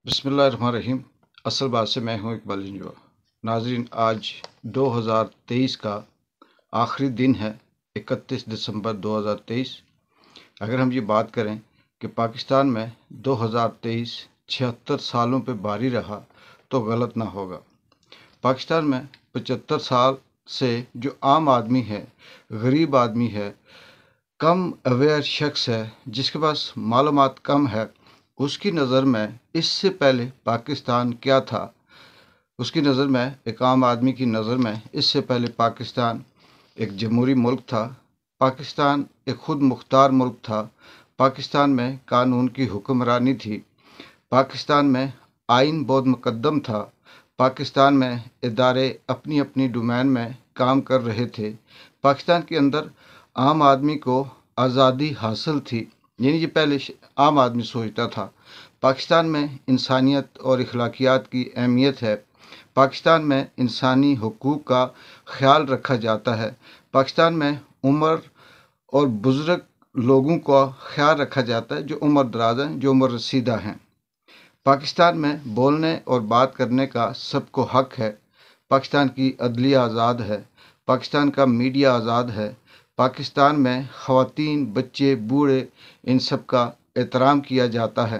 बिस्मिल्लाहिर्रहमानिर्रहीम। असल बात से मैं हूं इकबाल इंजवा। नाजरीन, आज 2023 का आखिरी दिन है, 31 दिसंबर 2023। अगर हम ये बात करें कि पाकिस्तान में 2023 76 सालों पे भारी रहा तो गलत ना होगा। पाकिस्तान में 75 साल से जो आम आदमी है, गरीब आदमी है, कम अवेयर शख्स है, जिसके पास मालूमात कम है, उसकी नज़र में इससे पहले पाकिस्तान क्या था, उसकी नज़र में, एक आम आदमी की नज़र में इससे पहले पाकिस्तान एक जमहूरी मुल्क था। पाकिस्तान एक खुद मुख्तार मुल्क था। पाकिस्तान में कानून की हुक्मरानी थी। पाकिस्तान में आइन बहुत मुकद्दम था। पाकिस्तान में इदारे अपनी अपनी डोमेन में काम कर रहे थे। पाकिस्तान के अंदर आम आदमी को आज़ादी हासिल थी। यानी ये पहले आम आदमी सोचता था। पाकिस्तान में इंसानियत और अखलाकियात की अहमियत है। पाकिस्तान में इंसानी हुकूक का ख्याल रखा जाता है। पाकिस्तान में उम्र और बुज़ुर्ग लोगों का ख्याल रखा जाता है, जो उम्र दराज हैं, जो उम्र रसीदा हैं। पाकिस्तान में बोलने और बात करने का सबको हक है। पाकिस्तान की अदलिया आज़ाद है। पाकिस्तान का मीडिया आज़ाद है। पाकिस्तान में ख़वातीन, बच्चे, बूढ़े, इन सब का एहतराम किया जाता है।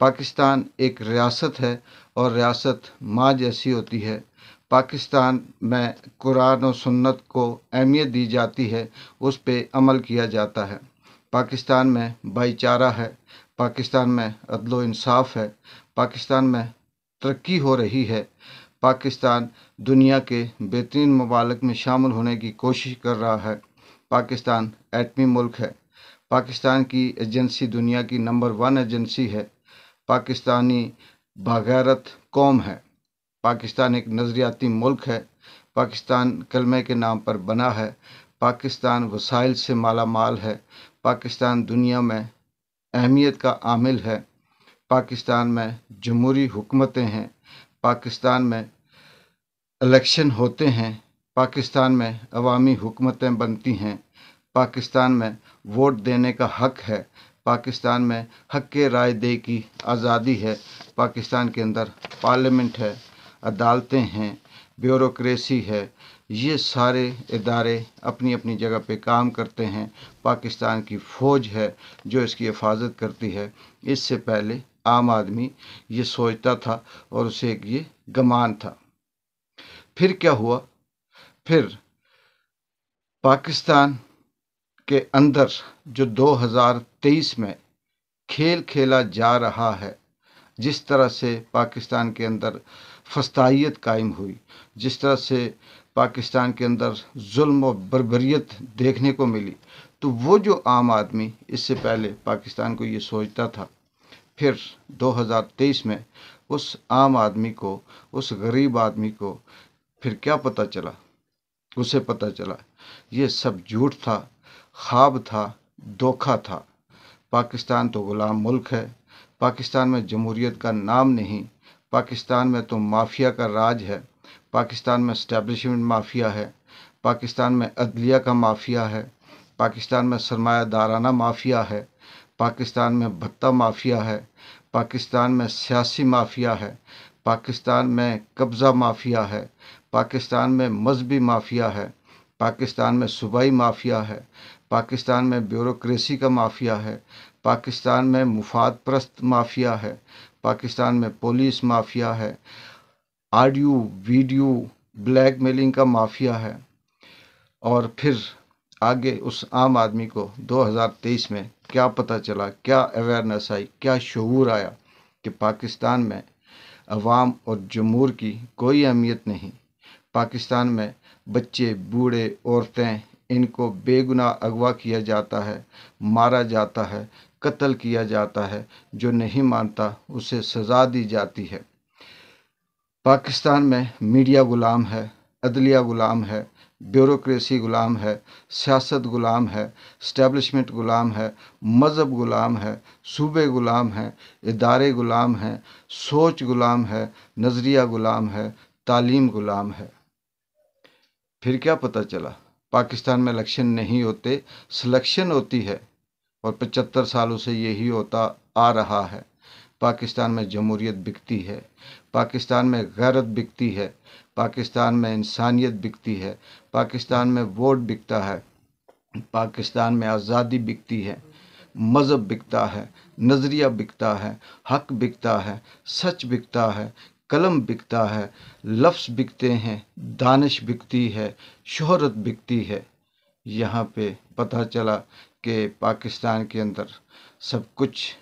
पाकिस्तान एक रियासत है और रियासत माँ जैसी होती है। पाकिस्तान में कुरान और सुन्नत को अहमियत दी जाती है, उस पे अमल किया जाता है। पाकिस्तान में भाईचारा है। पाकिस्तान में अदलो इंसाफ है। पाकिस्तान में तरक्की हो रही है। पाकिस्तान दुनिया के बेहतरीन ममालिक में शामिल होने की कोशिश कर रहा है। पाकिस्तान एटमी मुल्क है। पाकिस्तान की एजेंसी दुनिया की नंबर 1 एजेंसी है। पाकिस्तानी बागैरत कौम है। पाकिस्तान एक नज़रियाती मुल्क है। पाकिस्तान कलमे के नाम पर बना है। पाकिस्तान वसाइल से माला माल है। पाकिस्तान दुनिया में अहमियत का आमिल है। पाकिस्तान में जमहूरी हुकूमतें हैं। पाकिस्तान में इलेक्शन होते हैं। पाकिस्तान में अवामी हुकूमतें बनती हैं। पाकिस्तान में वोट देने का हक है। पाकिस्तान में हक के राय दे की आज़ादी है। पाकिस्तान के अंदर पार्लियामेंट है, अदालतें हैं, ब्यूरोक्रेसी है। ये सारे इदारे अपनी अपनी जगह पे काम करते हैं। पाकिस्तान की फ़ौज है जो इसकी हिफाजत करती है। इससे पहले आम आदमी ये सोचता था और उसे एक ये गमान था। फिर क्या हुआ? फिर पाकिस्तान के अंदर जो 2023 में खेल खेला जा रहा है, जिस तरह से पाकिस्तान के अंदर फस्तायत कायम हुई, जिस तरह से पाकिस्तान के अंदर जुल्म और बर्बरियत देखने को मिली, तो वो जो आम आदमी इससे पहले पाकिस्तान को ये सोचता था, फिर 2023 में उस आम आदमी को, उस गरीब आदमी को फिर क्या पता चला? उसे पता चला ये सब झूठ था, ख्वाब था, धोखा था। पाकिस्तान तो गुलाम मुल्क है। पाकिस्तान में जमहूरियत का नाम नहीं। पाकिस्तान में तो माफिया का राज है। पाकिस्तान में एस्टेब्लिशमेंट माफिया है। पाकिस्तान में अदलिया का माफिया है। पाकिस्तान में सरमायादाराना माफिया है। पाकिस्तान में भत्ता माफिया है। पाकिस्तान में सियासी माफिया है। पाकिस्तान में कब्ज़ा माफिया है। पाकिस्तान में मजहबी माफिया है। पाकिस्तान में सूबाई माफिया है। पाकिस्तान में ब्यूरोक्रेसी का माफिया है। पाकिस्तान में मुफाद परस्त माफिया है। पाकिस्तान में पुलिस माफिया है। ऑडियो वीडियो ब्लैकमेलिंग का माफिया है। और फिर आगे उस आम आदमी को 2023 में क्या पता चला, क्या अवेयरनेस आई, क्या शऊर आया कि पाकिस्तान में अवाम और जमहूर की कोई अहमियत नहीं। पाकिस्तान में बच्चे, बूढ़े, औरतें, इनको बेगुनाह अगवा किया जाता है, मारा जाता है, कत्ल किया जाता है। जो नहीं मानता उसे सज़ा दी जाती है। पाकिस्तान में मीडिया गुलाम है, अदलिया गुलाम है, ब्यूरोक्रेसी गुलाम है, सियासत गुलाम है, इस्टेब्लिशमेंट गुलाम है, मज़हब गुलाम है, सूबे गुलाम हैं, इदारे गुलाम हैं, सोच गुलाम है, नज़रिया गुलाम है, तालीम गुलाम है। फिर क्या पता चला? पाकिस्तान में इलेक्शन नहीं होते, सिलेक्शन होती है। और 75 सालों से यही होता आ रहा है। पाकिस्तान में जमहूरियत बिकती है, पाकिस्तान में गैरत बिकती है, पाकिस्तान में इंसानियत बिकती है, पाकिस्तान में वोट बिकता है, पाकिस्तान में आज़ादी बिकती है, मज़हब बिकता है, नज़रिया बिकता है, हक बिकता है, सच बिकता है, कलम बिकता है, लफ्ज़ बिकते हैं, दानिश बिकती है, शोहरत बिकती है। यहाँ पे पता चला कि पाकिस्तान के अंदर सब कुछ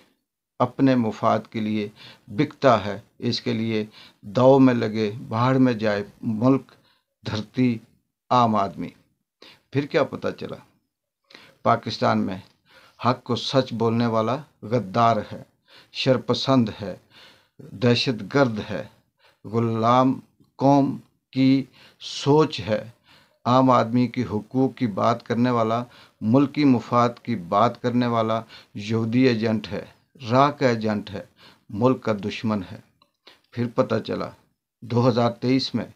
अपने मुफाद के लिए बिकता है। इसके लिए दाव में लगे, बाहर में जाए मुल्क, धरती, आम आदमी। फिर क्या पता चला, पाकिस्तान में हक को सच बोलने वाला गद्दार है, शरपसंद है, दहशतगर्द है, गुलाम कौम की सोच है, आम आदमी की हुकूक की बात करने वाला, मुल्की मुफाद की बात करने वाला यहूदी एजेंट है, राक एजेंट है, मुल्क का दुश्मन है। फिर पता चला 2023 में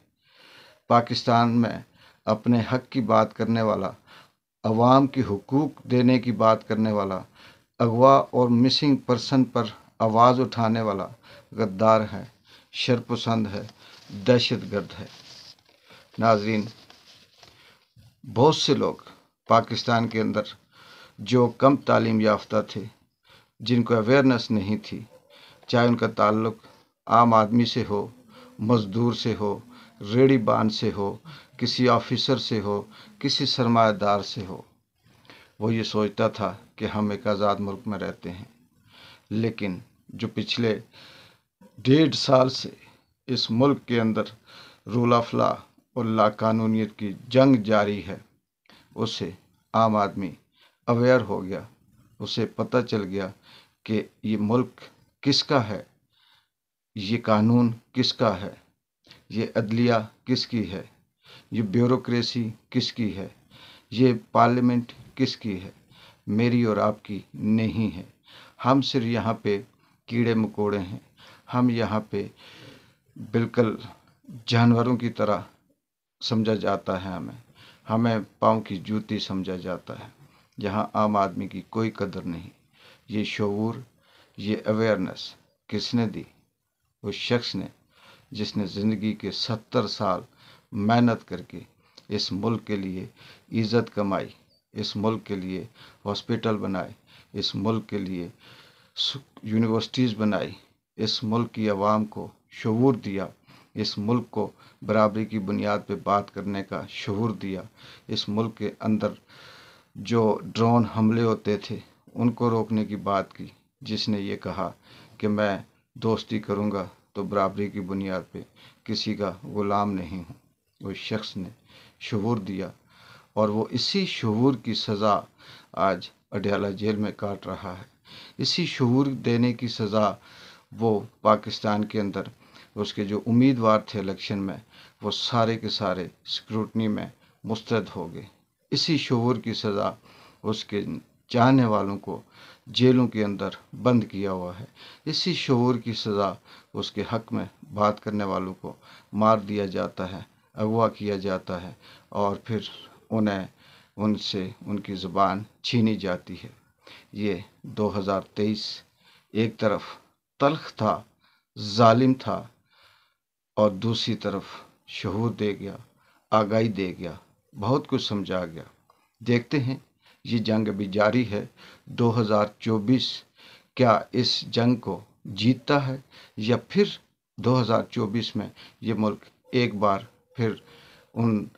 पाकिस्तान में अपने हक की बात करने वाला, अवाम की हुकूक देने की बात करने वाला, अगवा और मिसिंग पर्सन पर आवाज़ उठाने वाला गद्दार है, शरपसंद है, दहशतगर्द है। नाज़रीन, बहुत से लोग पाकिस्तान के अंदर जो कम तालीम याफ्ता थे, जिनको अवेयरनेस नहीं थी, चाहे उनका ताल्लुक़ आम आदमी से हो, मज़दूर से हो, रेड़ी बान से हो, किसी ऑफिसर से हो, किसी सरमायादार से हो, वो ये सोचता था कि हम एक आज़ाद मुल्क में रहते हैं। लेकिन जो पिछले 1.5 साल से इस मुल्क के अंदर रूल ऑफ लॉ और लाकानूनियत की जंग जारी है, उसे आम आदमी अवेयर हो गया। उसे पता चल गया कि ये मुल्क किसका है, ये कानून किसका है, ये अदलिया किसकी है, ये ब्यूरोक्रेसी किसकी है, ये पार्लियामेंट किसकी है, मेरी और आपकी नहीं है। हम सिर्फ यहाँ पे कीड़े मकोड़े हैं। हम यहाँ पे बिल्कुल जानवरों की तरह समझा जाता है। हमें पाँव की जूती समझा जाता है। यहाँ आम आदमी की कोई कदर नहीं। ये शऊर, ये अवेयरनेस किसने दी? उस शख्स ने जिसने ज़िंदगी के 70 साल मेहनत करके इस मुल्क के लिए इज़्ज़त कमाई, इस मुल्क के लिए हॉस्पिटल बनाए, इस मुल्क के लिए यूनिवर्सिटीज़ बनाई, इस मुल्क की आवाम को शऊर दिया, इस मुल्क को बराबरी की बुनियाद पे बात करने का शऊर दिया, इस मुल्क के अंदर जो ड्रोन हमले होते थे उनको रोकने की बात की, जिसने ये कहा कि मैं दोस्ती करूँगा तो बराबरी की बुनियाद पे, किसी का ग़ुलाम नहीं हूँ। उस शख्स ने शऊर दिया और वो इसी शऊर की सज़ा आज अडयाला जेल में काट रहा है। इसी शऊर देने की सज़ा वो पाकिस्तान के अंदर उसके जो उम्मीदवार थे इलेक्शन में, वो सारे के सारे स्क्रूटनी में मुस्तरद हो गए। इसी शऊर की सज़ा उसके चाहने वालों को जेलों के अंदर बंद किया हुआ है। इसी शऊर की सज़ा उसके हक में बात करने वालों को मार दिया जाता है, अगवा किया जाता है और फिर उन्हें उनसे उनकी ज़ुबान छीनी जाती है। ये 2023 एक तरफ तल्ख था, जालिम था और दूसरी तरफ शऊर दे गया, आगाही दे गया, बहुत कुछ समझा गया। देखते हैं ये जंग अभी जारी है। 2024 क्या इस जंग को जीतता है या फिर 2024 में ये मुल्क एक बार फिर उन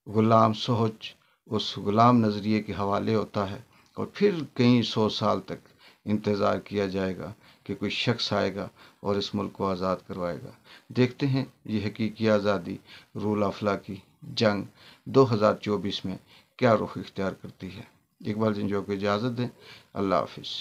ग़ुलाम सोच, उस ग़ुलाम नज़रिए के हवाले होता है और फिर कई 100 साल तक इंतज़ार किया जाएगा कि कोई शख्स आएगा और इस मुल्क को आज़ाद करवाएगा। देखते हैं ये हकीकी आज़ादी, रूल ऑफ लॉ की जंग 2024 में क्या रुख इख्तियार करती है। इकबाल जिंजो को इजाज़त दें। अल्लाह हाफिज़।